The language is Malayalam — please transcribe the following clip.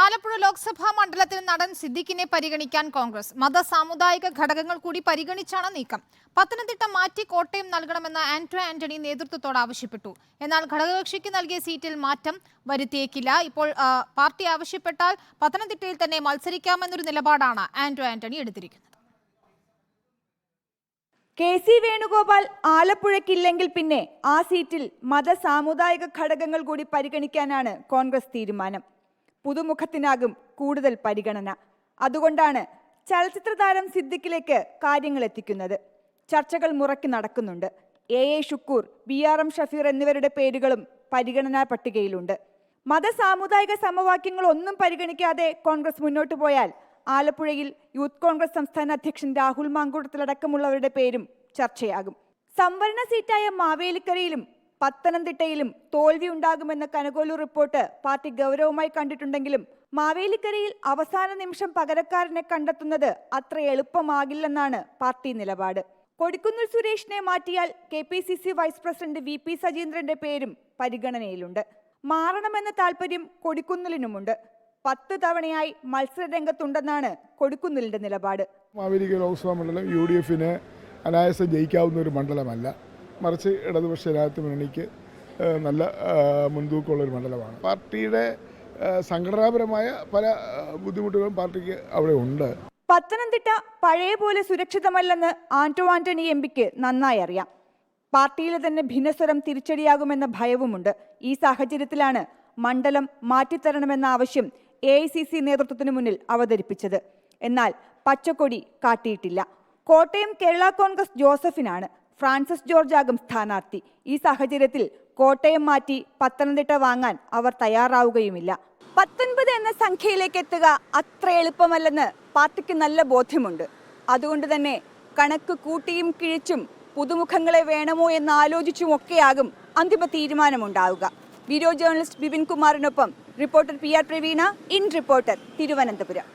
ആലപ്പുഴ ലോക്സഭാ മണ്ഡലത്തിൽ നടൻ സിദ്ദിഖിനെ പരിഗണിക്കാൻ കോൺഗ്രസ് മത സാമുദായിക ഘടകങ്ങൾ കൂടി പരിഗണിച്ചാണ് നീക്കം. പത്തനംതിട്ട മാറ്റി കോട്ടയം നൽകണമെന്ന് ആന്റണി നേതൃത്വത്തോട് ആവശ്യപ്പെട്ടു. എന്നാൽ ഘടകകക്ഷിക്ക് നൽകിയ സീറ്റിൽ മാറ്റം വരുത്തിയേക്കില്ല. ഇപ്പോൾ പാർട്ടി ആവശ്യപ്പെട്ടാൽ പത്തനംതിട്ടയിൽ തന്നെ മത്സരിക്കാമെന്നൊരു നിലപാടാണ് ആന്റണി എടുത്തിരിക്കുന്നത്. KC വേണുഗോപാൽ ആലപ്പുഴയ്ക്കില്ലെങ്കിൽ പിന്നെ ആ സീറ്റിൽ മത സാമുദായിക ഘടകങ്ങൾ കൂടി പരിഗണിക്കാനാണ് കോൺഗ്രസ് തീരുമാനം. പുതുമുഖത്തിനാകും കൂടുതൽ പരിഗണന. അതുകൊണ്ടാണ് ചലച്ചിത്ര താരം സിദ്ദിഖിലേക്ക് കാര്യങ്ങൾ എത്തിക്കുന്നത്. ചർച്ചകൾ മുറയ്ക്ക് നടക്കുന്നുണ്ട്. AA ഷുക്കൂർ, BRM ഷഫീർ എന്നിവരുടെ പേരുകളും പരിഗണനാ പട്ടികയിലുണ്ട്. മത സാമുദായിക സമവാക്യങ്ങൾ ഒന്നും പരിഗണിക്കാതെ കോൺഗ്രസ് മുന്നോട്ടു പോയാൽ ആലപ്പുഴയിൽ യൂത്ത് കോൺഗ്രസ് സംസ്ഥാന അധ്യക്ഷൻ രാഹുൽ മാങ്കൂട്ടത്തിലടക്കമുള്ളവരുടെ പേരും ചർച്ചയാകും. സംവരണ സീറ്റായ മാവേലിക്കരയിലും പത്തനംതിട്ടയിലും തോൽവി ഉണ്ടാകുമെന്ന കനകോലൂർ റിപ്പോർട്ട് പാർട്ടി ഗൗരവമായി കണ്ടിട്ടുണ്ടെങ്കിലും മാവേലിക്കരയിൽ അവസാന നിമിഷം പകരക്കാരനെ കണ്ടെത്തുന്നത് അത്ര എളുപ്പമാകില്ലെന്നാണ് പാർട്ടി നിലപാട്. കൊടിക്കുന്നിൽ സുരേഷിനെ മാറ്റിയാൽ KPCC വൈസ് പ്രസിഡന്റ് VP സജീന്ദ്രന്റെ പേരും പരിഗണനയിലുണ്ട്. മാറണമെന്ന താല്പര്യം കൊടിക്കുന്നിലിനുമുണ്ട്. 10 തവണയായി മത്സരരംഗത്തുണ്ടെന്നാണ് കൊടിക്കുന്നിലിന്റെ നിലപാട്. മാവേലിക്കര ലോക്സഭാ മണ്ഡലം UDFന് അനായാസം ജയിക്കാവുന്ന ഒരു മണ്ഡലമല്ല, മറിച്ച് ഇടതുപക്ഷ ജനാധിപത്യ മുന്നണിക്ക് നല്ല മുൻതൂക്കമുള്ളൊരു മണ്ഡലമാണ്. പാർട്ടിയുടെ സംഘടനാപരമായ പല ബുദ്ധിമുട്ടുകളും പാർട്ടിക്ക് അവിടെ ഉണ്ട്. പത്തനംതിട്ട പഴയ പോലെ സുരക്ഷിതമല്ലെന്ന് ആന്റണി MPക്ക് നന്നായി അറിയാം. പാർട്ടിയിലെ തന്നെ ഭിന്നസ്വരം തിരിച്ചടിയാകുമെന്ന ഭയവുമുണ്ട്. ഈ സാഹചര്യത്തിലാണ് മണ്ഡലം മാറ്റിത്തരണമെന്ന ആവശ്യം AICC നേതൃത്വത്തിന് മുന്നിൽ അവതരിപ്പിച്ചത്. എന്നാൽ പച്ചക്കൊടി കാട്ടിയിട്ടില്ല. കോട്ടയം കേരള കോൺഗ്രസ് ജോസഫിനാണ്. ഫ്രാൻസിസ് ജോർജ് ആകും സ്ഥാനാർത്ഥി. ഈ സാഹചര്യത്തിൽ കോട്ടയം മാറ്റി പത്തനംതിട്ട വാങ്ങാൻ അവർ തയ്യാറാവുകയുമില്ല. 19 എന്ന സംഖ്യയിലേക്ക് എത്തുക അത്ര എളുപ്പമല്ലെന്ന് പാർട്ടിക്ക് നല്ല ബോധ്യമുണ്ട്. അതുകൊണ്ട് തന്നെ കണക്ക് കൂട്ടിയും കിഴിച്ചും പുതുമുഖങ്ങളെ വേണമോ എന്ന് ആലോചിച്ചുമൊക്കെയാകും അന്തിമ തീരുമാനമുണ്ടാവുക. വീഡിയോ ജേർണലിസ്റ്റ് ബിപിൻ കുമാറിനൊപ്പം reporter PR Praveena, in reporter, Thiruvananthapuram.